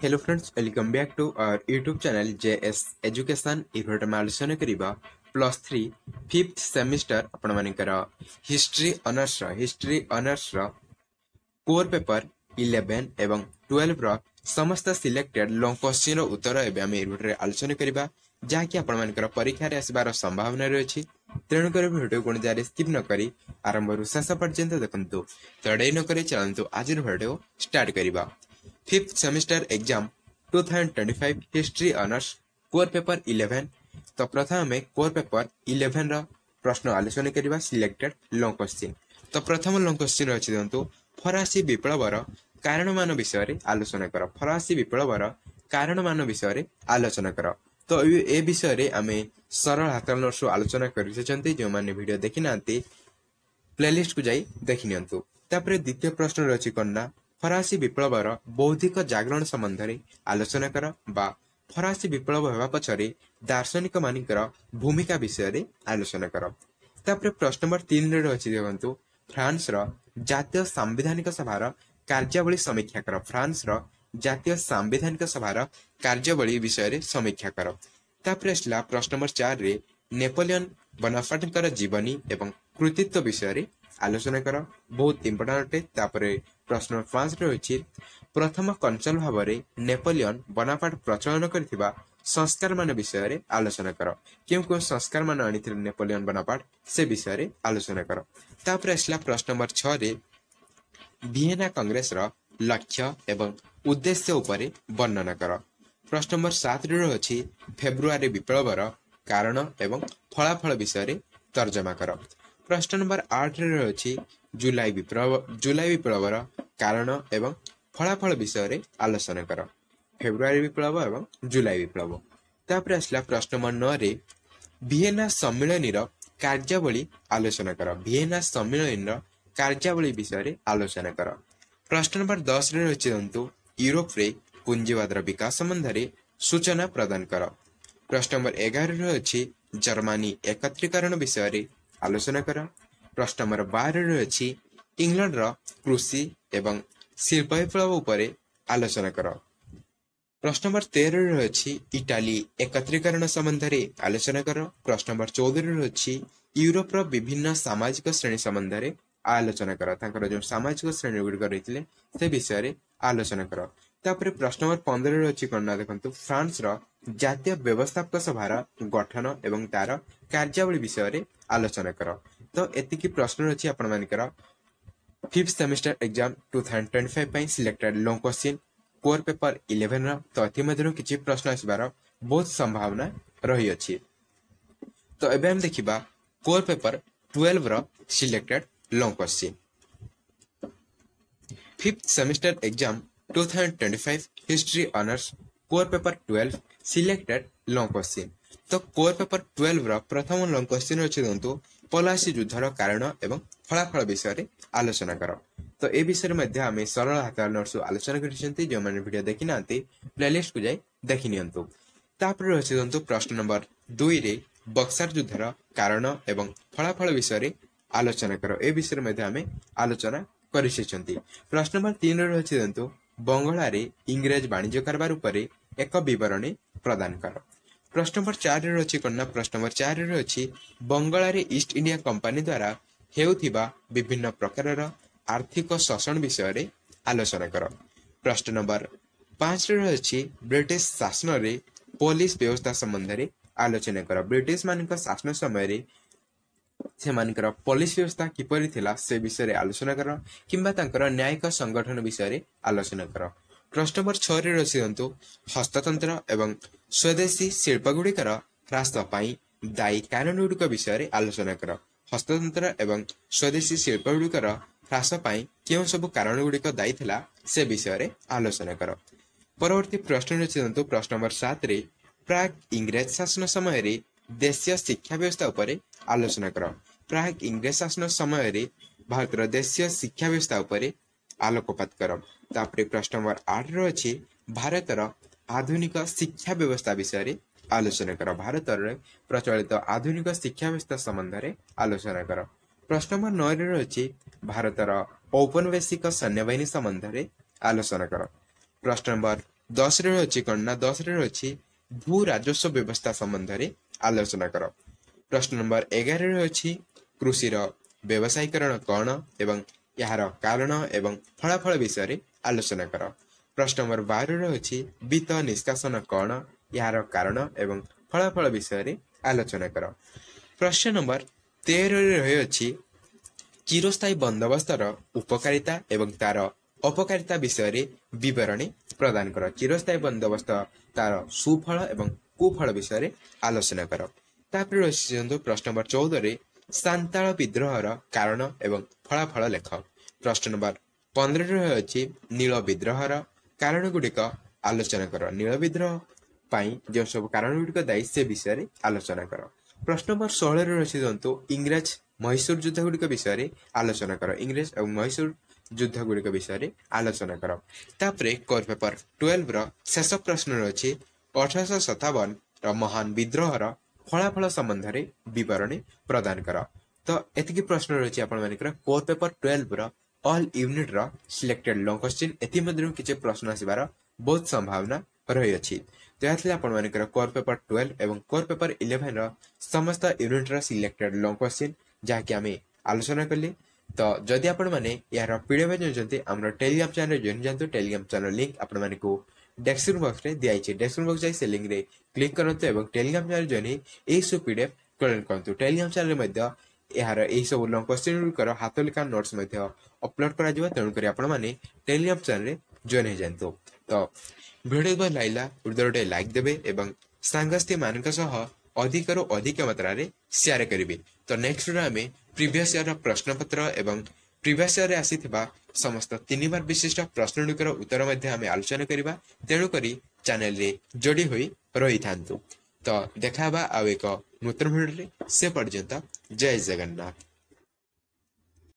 Hello friends, welcome back to our YouTube channel JS education. इभोट में आलोचना करिबा +3 5th सेमिस्टर आपण मानकर हिस्ट्री ऑनर्स कोर पेपर 11 एवं 12 रो समस्त सिलेक्टेड लॉन्ग क्वेश्चन उत्तर एबे हम इभोट रे आलोचना करिबा जाकि आपण मानकर परीक्षा रे आसीबार संभावना रहछि। तेणु कर वीडियो कोन जारे स्किप न करी आरंभ रु शेष पर्यंत देखंतु। तडे न करी चलंतु आज वीडियो स्टार्ट करिबा। 5th semester exam 2025 history honours core paper 11। तो प्रथम में कोर पेपर 11 रा प्रश्न आलोचना करिबा सिलेक्टेड लॉन्ग क्वेश्चन। तो प्रथम लॉन्ग क्वेश्चन अछि दंतु फरासी विप्लवर कारण मान विषय रे आलोचना कर। फरासी विप्लवर कारण मान विषय रे आलोचना कर। तो ए विषय रे आमे सरल हातल नोट्स आलोचना करि छथि। जो माने वीडियो देखि नांती प्लेलिस्ट को जाई देखि नियंतु। तापरे द्वितीय प्रश्न रछि कन्ना फरासी विप्लवर बौद्धिक जागरण संबंध में आलोचना कर बा फरासी विप्लव होगा पछरे दार्शनिक मानिकर भूमिका विषय रे आलोचना कर। तापरे प्रश्न नंबर 3 रे अछि देखंतु फ्रांस रो जातीय सांविधानिक सभार कार्यावली समीक्षा कर। फ्रांस रो जातीय सांविधानिक सभार कार्यावली विषय रे समीक्षा कर। तापरे असला प्रश्न नंबर 4 रे नेपोलियन बोनापार्टकर जीवनी एवं कृतित्व विषय रे आलोचना कर। बहुत इंपोर्टेंट है। तापरे प्रश्न नंबर 5 रे होछि प्रथम कंसल भाव रे नेपोलियन बोनापार्ट प्रचलन करथिबा संस्कार मान विषय रे आलोचना कर। क्यों संस्कार मान आनिथिले नेपोलियन बोनापार्ट से विषय रे आलोचना कर। तापरे असला प्रश्न नंबर 6 रे वियना कांग्रेस रो लक्ष्य एवं उद्देश्य उपरे वर्णना कर। प्रश्न नंबर 7 रे होछि फेब्रुआरी विप्लवर कारण एवं फलाफल विषय रे तर्जमा कर। प्रश्न नंबर 8 रे होछि जुलाई विप्लवर कारण एवं फलाफल विषय रे आलोचना कर। फेब्रुआरी विप्लव एवं जुलाई विप्लव। तापर असला प्रश्न नंबर 9 रे वियना सम्मेलन रो कार्यावली आलोचना कर। वियना सम्मेलन रो कार्यावली विषय रे आलोचना कर। प्रश्न नंबर 10 रे होछि दंतु यूरोप रे पूंजीवाद रो विकास संबंध रे सूचना प्रदान कर। प्रश्न नंबर 11 रे होछि जर्मनी एकत्रीकरण विषय रे आलोचना कर। प्रश्न नंबर 12 रे अछि इंग्लैंड रो कृषि एवं शिल्प विप्लव उपरे आलोचना कर। प्रश्न नंबर 13 रे अछि इटाली एकत्रीकरण संबंध रे आलोचना कर। प्रश्न नंबर 14 रे अछि यूरोप रो विभिन्न सामाजिक श्रेणी संबंध रे आलोचना कर। तांकर जो सामाजिक श्रेणी गुडी करितले से विषय रे आलोचना कर। तापर प्रश्न नंबर 15 रे अछि कन्ना देखंतु फ्रांस रो जातीय व्यवस्थापक सभार गठन एवं तार कार्यावली विषय रे आलोचना कर। तो एतिकी प्रश्न अछि आपण मानकर 5th सेमिस्टर एग्जाम 2025 पई selected long question core paper 11 रा। तो अति मध्यरु किछि प्रश्न आसीबार बहुत संभावना रही अछि। तो एबे हम देखिबा कोर पेपर 12 रा selected long question. 5th semester exam 2025 history honours core paper 12 selected long question. तो कोर पेपर 12 रा प्रथम लॉन्ग क्वेश्चन अछि दंतु पलासी युद्धर कारण एवं फलाफल विषय रे आलोचना कर। तो ए विषय मध्ये हमें सरल हाताल नोट्स आलोचना करिसेंती। जो माने वीडियो देखि नांती प्लेलिस्ट को जाई देखि नियंतु। तापर अछि दंतु प्रश्न नंबर 2 रे बक्सर युद्धर कारण एवं फलाफल विषय रे आलोचना कर। ए विषय मध्ये हमें आलोचना करिसेंती। प्रश्न नंबर 3 रे अछि दंतु बंगला रे इंग्रज वाणिज्य कारबार उपरे एक विवरणी प्रदान कर। प्रश्न नंबर 4 रे अछि कन्ना प्रश्न नंबर 4 रे अछि बंगला रे ईस्ट इंडिया कंपनी द्वारा हेउथिबा विभिन्न प्रकारर आर्थिक शोषण विषय रे आलोचना कर। प्रश्न नंबर 5 रे अछि ब्रिटिश शासन रे पुलिस व्यवस्था संबंध रे आलोचना कर। ब्रिटिश मानक शासन समय रे से मानकर पुलिस व्यवस्था किपरि थिला से विषय रे आलोचना कर किंबा तांकर न्यायिक संगठन विषय रे आलोचना कर। प्रश्न नंबर 6 रे अछि दंतु हस्ततंत्र एवं स्वदेशी शिल्प गुड़िकर ह्रास पाई दायी कारण गुड़िक विषय रे आलोचना कर। हस्ततंत्र एवं स्वदेशी शिल्प गुड़िकर ह्रास पाई केउ सब कारण गुड़िक दायी थिला से विषय रे आलोचना कर। परवर्ती प्रश्न अछि दंतु प्रश्न नंबर 7 रे प्राग इंग्रज शासन समय रे देशीय शिक्षा व्यवस्था उपरे आलोचना कर। प्राग इंग्रज शासन समय रे भारतर देशीय शिक्षा व्यवस्था उपरे आलोकपात कर। तापरे प्रश्न नंबर 8 रो अछि भारतर आधुनिक शिक्षा व्यवस्था विषय रे आलोचना कर। भारतर प्रचलित आधुनिक शिक्षा व्यवस्था संबंध रे आलोचना कर। प्रश्न नंबर 9 रे अछि भारतर औपनिवेशिक सैन्य बाहिनी संबंध रे आलोचना कर। प्रश्न नंबर 10 रे अछि कण ना 10 रे अछि भू राजस्व व्यवस्था संबंध रे आलोचना कर। प्रश्न नंबर 11 रे अछि कृषि रो व्यवसायीकरण कौन एवं यार कारण एवं फलाफल विषय रे आलोचना कर। प्रश्न नंबर 12 रे अछि वित्त निष्कासन कौन यार कारण एवं फलाफल विषय रे आलोचना कर। प्रश्न नंबर 13 रे रहे अछि चिरस्थायी बंदोबस्तर उपकारिता एवं तार अपकारिता विषय रे विवरणी प्रदान कर। चिरस्थायी बंदोबस्त तार सुफल एवं कुफल विषय रे आलोचना कर। तापर रहिसंतो प्रश्न नंबर 14 रे सांताल विद्रोहर कारण एवं फलाफल लेख। प्रश्न नंबर 15 रे अछि नील विद्रोहर कारण गुडिक आलोचना कर। नील विद्रोह पाई जो सब कारण गुडिक दायी से विषय रे आलोचना कर। प्रश्न नंबर 16 रे रहिसंतो इंग्रज मैसूर युद्ध गुडिक विषय रे आलोचना कर। इंग्रज एवं मैसूर युद्ध गुडिक विषय रे आलोचना कर। तापरे कोर पेपर 12 रो शेष प्रश्न अछि 1857 रो महान विद्रोहर फलाफल संबंध रे विवरणी प्रदान कर। तो एतिकी प्रश्न रही आपण मानकर कोर पेपर 12 रो ऑल यूनिट रो सिलेक्टेड लॉन्ग क्वेश्चन एति मध्यरु किछ प्रश्न आसीबार बहुत संभावना रही अछि। तो याथले आपण मानकर कोर पेपर 12 एवं कोर पेपर 11 रो समस्त यूनिट रो सिलेक्टेड लॉन्ग क्वेश्चन जाके आमे आलोचना करले। तो जदि आपण माने यार पीडीएफ जानते हमर टेलीग्राम चैनल जॉइन जानतो। टेलीग्राम चैनल लिंक आपण माने को डेस्क्रिप्शन बॉक्स रे दिया छै। डेस्क्रिप्शन बॉक्स जाई से लिंक रे क्लिक करंतु एवं टेलीग्राम चैनल जॉइन ए सु पीडीएफ कलेक्ट करंतु। टेलीग्राम चैनल मध्ये यार ए सब लॉन्ग क्वेश्चन कर हाथ लिखा नोट्स मध्ये अपलोड करा जिवो। तेणु करी आपण माने टेलीग्राम चैनल रे जॉइन हे जानतो। तो वीडियो को लाइक लाइक देबे एवं सांगस्ती मानक सह अधिक रो अधिक मात्रा रे शेयर करिवे। तो नेक्स्ट वीडियो में प्रीवियस ईयर प्रश्न पत्र एवं प्रीवियस ईयर आसीथिबा समस्त 3 बार विशिष्ट प्रश्न गुडिकर उत्तर मध्ये आमे आलोचना करिबा। तेणु करी चैनल रे जोडी होई रही थांतु। तो देखाबा आ एक नूतन वीडियो रे से पर्यंत जय जगन्नाथ।